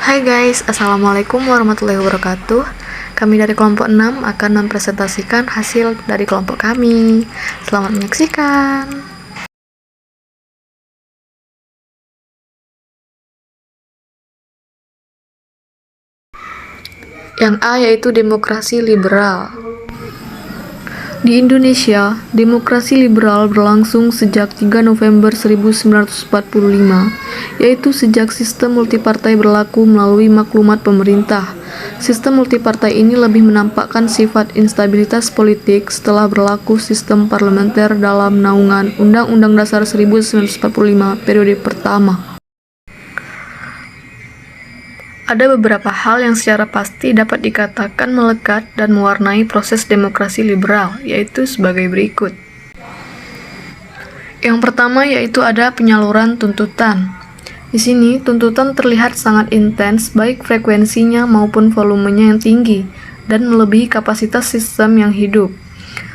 Hai guys, Assalamualaikum warahmatullahi wabarakatuh. Kami dari kelompok 6 akan mempresentasikan hasil dari kelompok kami. Selamat menyaksikan. Yang A yaitu demokrasi liberal. Di Indonesia, demokrasi liberal berlangsung sejak 3 November 1945, yaitu sejak sistem multipartai berlaku melalui maklumat pemerintah. Sistem multipartai ini lebih menampakkan sifat instabilitas politik setelah berlaku sistem parlementer dalam naungan Undang-Undang Dasar 1945 periode pertama. Ada beberapa hal yang secara pasti dapat dikatakan melekat dan mewarnai proses demokrasi liberal, yaitu sebagai berikut. Yang pertama yaitu ada penyaluran tuntutan. Di sini, tuntutan terlihat sangat intens, baik frekuensinya maupun volumenya yang tinggi, dan melebihi kapasitas sistem yang hidup,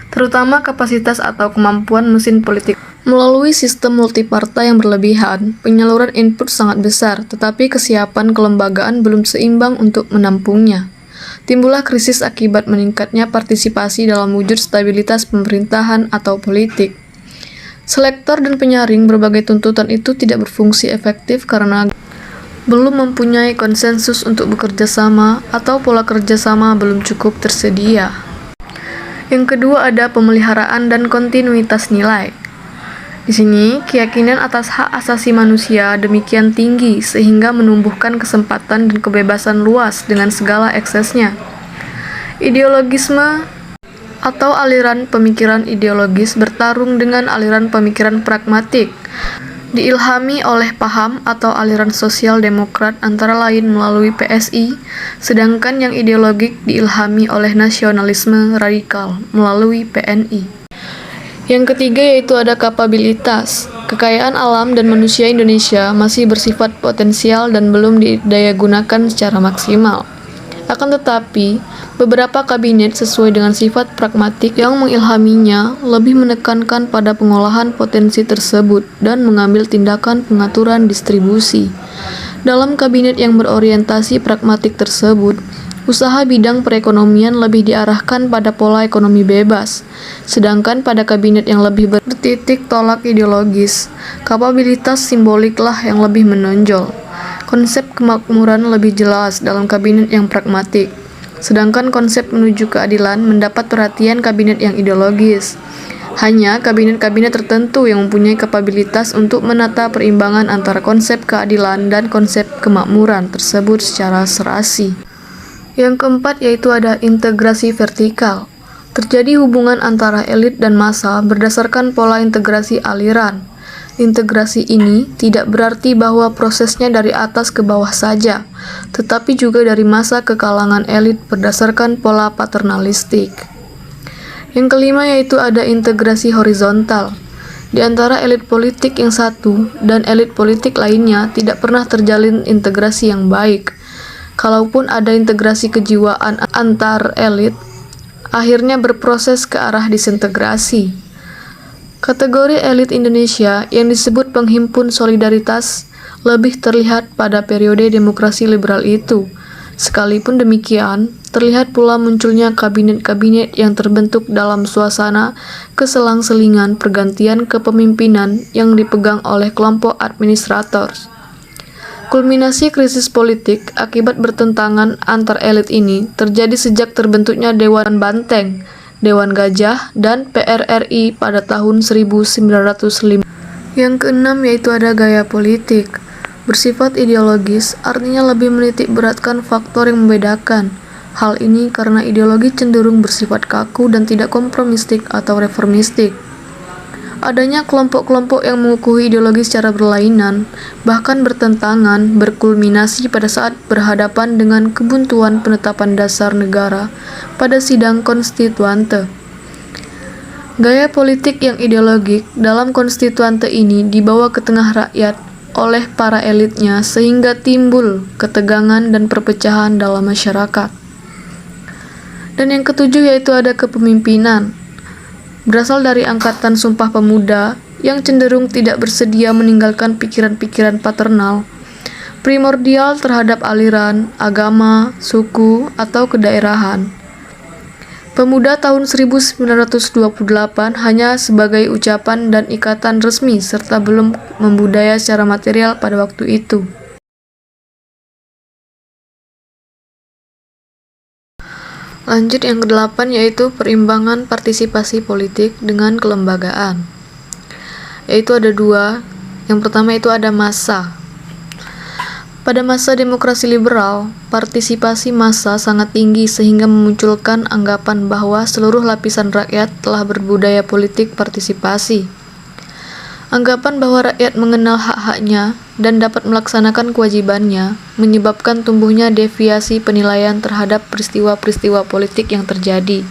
terutama kapasitas atau kemampuan mesin politik. Melalui sistem multipartai yang berlebihan, penyaluran input sangat besar, tetapi kesiapan kelembagaan belum seimbang untuk menampungnya. Timbullah krisis akibat meningkatnya partisipasi dalam wujud stabilitas pemerintahan atau politik. Selektor dan penyaring berbagai tuntutan itu tidak berfungsi efektif karena belum mempunyai konsensus untuk bekerja sama atau pola kerjasama belum cukup tersedia. Yang kedua ada pemeliharaan dan kontinuitas nilai. Di sini, keyakinan atas hak asasi manusia demikian tinggi sehingga menumbuhkan kesempatan dan kebebasan luas dengan segala eksesnya. Ideologisme atau aliran pemikiran ideologis bertarung dengan aliran pemikiran pragmatik, diilhami oleh paham atau aliran sosial demokrat antara lain melalui PSI, sedangkan yang ideologik diilhami oleh nasionalisme radikal melalui PNI. Yang ketiga yaitu ada kapabilitas. Kekayaan alam dan manusia Indonesia masih bersifat potensial dan belum didayagunakan secara maksimal. Akan tetapi, beberapa kabinet sesuai dengan sifat pragmatik yang mengilhaminya lebih menekankan pada pengolahan potensi tersebut dan mengambil tindakan pengaturan distribusi. Dalam kabinet yang berorientasi pragmatik tersebut, usaha bidang perekonomian lebih diarahkan pada pola ekonomi bebas, sedangkan pada kabinet yang lebih bertitik tolak ideologis, kapabilitas simboliklah yang lebih menonjol. Konsep kemakmuran lebih jelas dalam kabinet yang pragmatik, sedangkan konsep menuju keadilan mendapat perhatian kabinet yang ideologis. Hanya kabinet-kabinet tertentu yang mempunyai kapabilitas untuk menata perimbangan antara konsep keadilan dan konsep kemakmuran tersebut secara serasi. Yang keempat yaitu ada integrasi vertikal. Terjadi hubungan antara elit dan massa berdasarkan pola integrasi aliran. Integrasi ini tidak berarti bahwa prosesnya dari atas ke bawah saja, tetapi juga dari massa ke kalangan elit berdasarkan pola paternalistik. Yang kelima yaitu ada integrasi horizontal. Di antara elit politik yang satu dan elit politik lainnya tidak pernah terjalin integrasi yang baik. Kalaupun ada integrasi kejiwaan antar elit, akhirnya berproses ke arah disintegrasi. Kategori elit Indonesia yang disebut penghimpun solidaritas lebih terlihat pada periode demokrasi liberal itu. Sekalipun demikian, terlihat pula munculnya kabinet-kabinet yang terbentuk dalam suasana keselang-selingan pergantian kepemimpinan yang dipegang oleh kelompok administrator. Kulminasi krisis politik akibat bertentangan antar elit ini terjadi sejak terbentuknya Dewan Banteng, Dewan Gajah, dan PRRI pada tahun 1905. Yang keenam yaitu ada gaya politik. Bersifat ideologis, artinya lebih menitik beratkan faktor yang membedakan. Hal ini karena ideologi cenderung bersifat kaku dan tidak kompromistik atau reformistik. Adanya kelompok-kelompok yang mengukuhi ideologi secara berlainan, bahkan bertentangan, berkulminasi pada saat berhadapan dengan kebuntuan penetapan dasar negara pada sidang konstituante. Gaya politik yang ideologik dalam konstituante ini dibawa ke tengah rakyat oleh para elitnya sehingga timbul ketegangan dan perpecahan dalam masyarakat. Dan yang ketujuh yaitu ada kepemimpinan. Berasal dari angkatan Sumpah Pemuda yang cenderung tidak bersedia meninggalkan pikiran-pikiran paternal, primordial terhadap aliran, agama, suku, atau kedaerahan. Pemuda tahun 1928 hanya sebagai ucapan dan ikatan resmi serta belum membudaya secara material pada waktu itu. Lanjut yang ke-8 yaitu perimbangan partisipasi politik dengan kelembagaan. Yaitu ada dua. Yang pertama itu ada massa. Pada masa demokrasi liberal, partisipasi massa sangat tinggi sehingga memunculkan anggapan bahwa seluruh lapisan rakyat telah berbudaya politik partisipasi. Anggapan bahwa rakyat mengenal hak-haknya dan dapat melaksanakan kewajibannya menyebabkan tumbuhnya deviasi penilaian terhadap peristiwa-peristiwa politik yang terjadi.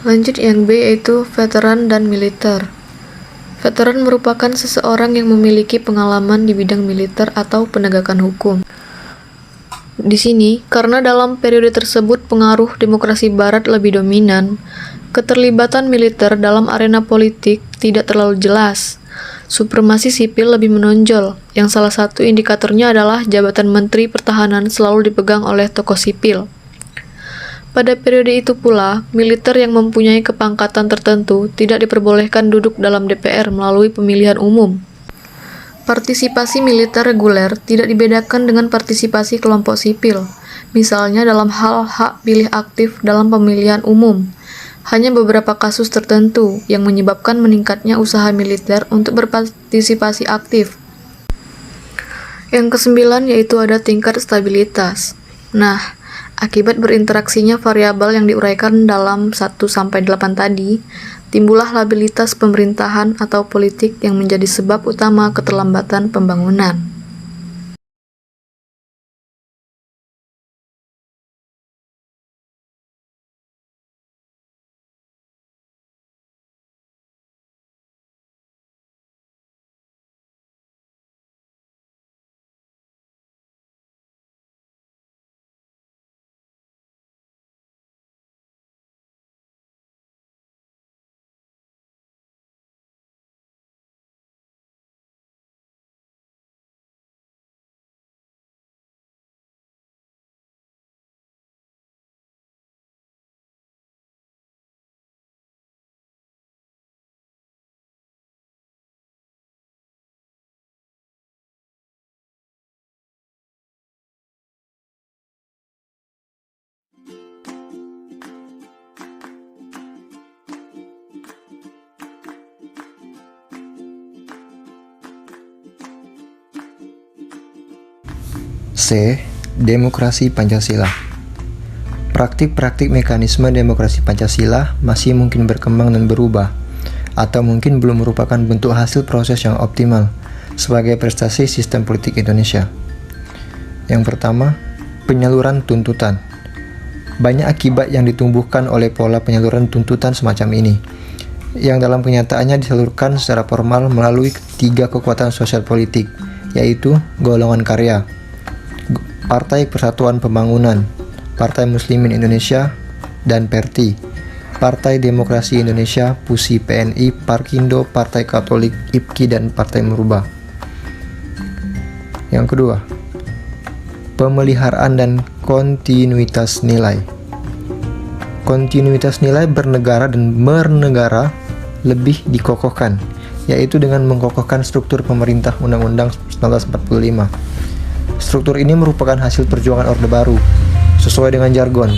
Lanjut yang B yaitu veteran dan militer. Veteran merupakan seseorang yang memiliki pengalaman di bidang militer atau penegakan hukum. Di sini, karena dalam periode tersebut pengaruh demokrasi barat lebih dominan, keterlibatan militer dalam arena politik tidak terlalu jelas. Supremasi sipil lebih menonjol, yang salah satu indikatornya adalah jabatan Menteri Pertahanan selalu dipegang oleh tokoh sipil. Pada periode itu pula, militer yang mempunyai kepangkatan tertentu tidak diperbolehkan duduk dalam DPR melalui pemilihan umum. Partisipasi militer reguler tidak dibedakan dengan partisipasi kelompok sipil, misalnya dalam hal hak pilih aktif dalam pemilihan umum. Hanya beberapa kasus tertentu yang menyebabkan meningkatnya usaha militer untuk berpartisipasi aktif. Yang ke-9 yaitu ada tingkat stabilitas. Nah, akibat berinteraksinya variabel yang diuraikan dalam 1-8 tadi, timbullah labilitas pemerintahan atau politik yang menjadi sebab utama keterlambatan pembangunan. C. Demokrasi Pancasila. Praktik-praktik mekanisme demokrasi Pancasila masih mungkin berkembang dan berubah, atau mungkin belum merupakan bentuk hasil proses yang optimal sebagai prestasi sistem politik Indonesia. Yang pertama, penyaluran tuntutan. Banyak akibat yang ditumbuhkan oleh pola penyaluran tuntutan semacam ini, yang dalam kenyataannya disalurkan secara formal melalui 3 kekuatan sosial politik, yaitu golongan karya, Partai Persatuan Pembangunan, Partai Muslimin Indonesia, dan PERTI, Partai Demokrasi Indonesia, PUSI, PNI, Parkindo, Partai Katolik, IPKI, dan Partai Merubah. Yang kedua, pemeliharaan dan kontinuitas nilai. Kontinuitas nilai bernegara dan bernegara lebih dikokohkan, yaitu dengan mengokohkan struktur pemerintah Undang-Undang 1945. Struktur ini merupakan hasil perjuangan Orde Baru, sesuai dengan jargon,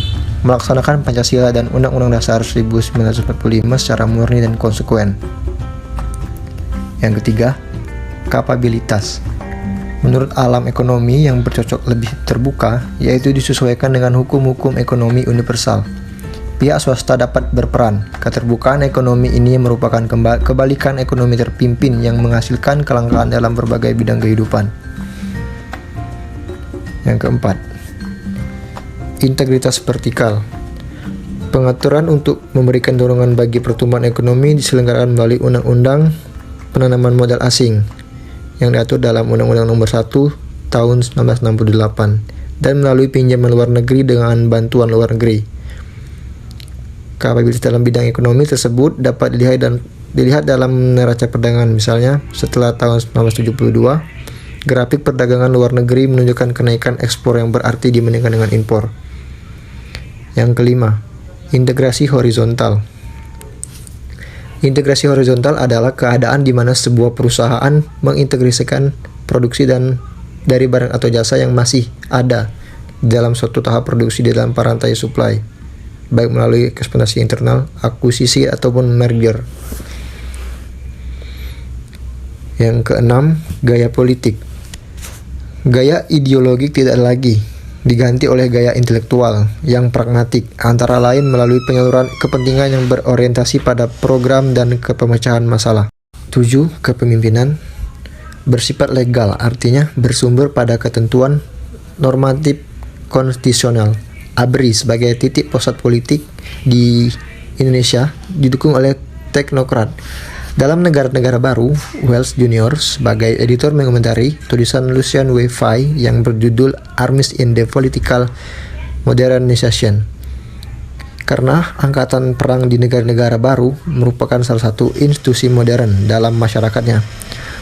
melaksanakan Pancasila dan Undang-Undang Dasar 1945 secara murni dan konsekuen. Yang ketiga, kapabilitas. Menurut alam ekonomi yang bercocok lebih terbuka, yaitu disesuaikan dengan hukum-hukum ekonomi universal. Pihak swasta dapat berperan. Keterbukaan ekonomi ini merupakan kebalikan ekonomi terpimpin yang menghasilkan kelangkaan dalam berbagai bidang kehidupan. Yang keempat, integritas vertikal. Pengaturan untuk memberikan dorongan bagi pertumbuhan ekonomi diselenggarakan melalui Undang-Undang Penanaman Modal Asing yang diatur dalam Undang-Undang Nomor 1 Tahun 1968 dan melalui pinjaman luar negeri dengan bantuan luar negeri. Kapabilitas dalam bidang ekonomi tersebut dapat dilihat dalam neraca perdagangan, misalnya setelah tahun 1972 Grafik perdagangan luar negeri menunjukkan kenaikan ekspor yang berarti dibandingkan dengan impor. Yang kelima, integrasi horizontal. Integrasi horizontal adalah keadaan di mana sebuah perusahaan mengintegrasikan produksi dari barang atau jasa yang masih ada dalam suatu tahap produksi di dalam rantai supply, baik melalui ekspansi internal, akuisisi, ataupun merger. Yang keenam, gaya politik. Gaya ideologik tidak lagi diganti oleh gaya intelektual yang pragmatik, antara lain melalui penyaluran kepentingan yang berorientasi pada program dan kepemecahan masalah. 7. Kepemimpinan bersifat legal, artinya bersumber pada ketentuan normatif konstitusional. ABRI sebagai titik pusat politik di Indonesia didukung oleh teknokrat. Dalam negara-negara baru, Wells Jr. sebagai editor mengomentari tulisan Lucian W. Fay yang berjudul Armies in the Political Modernization. Karena angkatan perang di negara-negara baru merupakan salah satu institusi modern dalam masyarakatnya,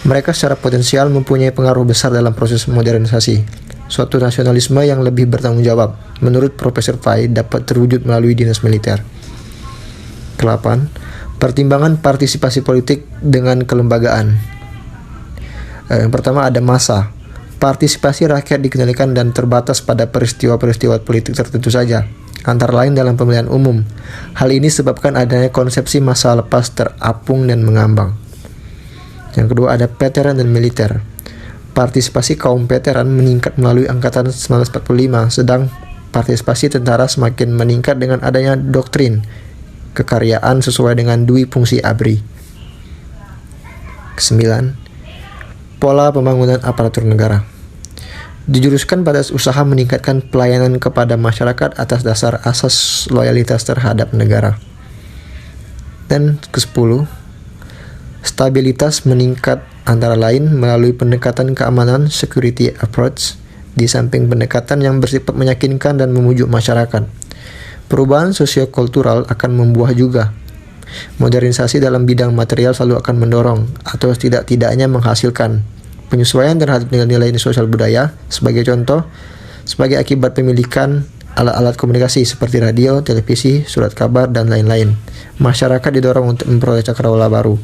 mereka secara potensial mempunyai pengaruh besar dalam proses modernisasi. Suatu nasionalisme yang lebih bertanggung jawab, menurut Profesor Fay, dapat terwujud melalui dinas militer. 8. Pertimbangan partisipasi politik dengan kelembagaan. Yang pertama ada massa. Partisipasi rakyat dikendalikan dan terbatas pada peristiwa-peristiwa politik tertentu saja, antara lain dalam pemilihan umum. Hal ini sebabkan adanya konsepsi massa lepas terapung dan mengambang. Yang kedua ada veteran dan militer. Partisipasi kaum veteran meningkat melalui angkatan 1945, sedang partisipasi tentara semakin meningkat dengan adanya doktrin kekaryaan sesuai dengan dui fungsi ABRI. 9. Pola pembangunan aparatur negara. Dijuruskan pada usaha meningkatkan pelayanan kepada masyarakat atas dasar asas loyalitas terhadap negara. Dan ke-10, stabilitas meningkat antara lain melalui pendekatan keamanan security approach, di samping pendekatan yang bersifat meyakinkan dan memujuk masyarakat. Perubahan sosiokultural akan membuah juga. Modernisasi dalam bidang material selalu akan mendorong atau tidak-tidaknya menghasilkan penyesuaian terhadap nilai-nilai sosial budaya. Sebagai contoh, sebagai akibat pemilikan alat-alat komunikasi seperti radio, televisi, surat kabar, dan lain-lain, masyarakat didorong untuk memperoleh cakrawala baru.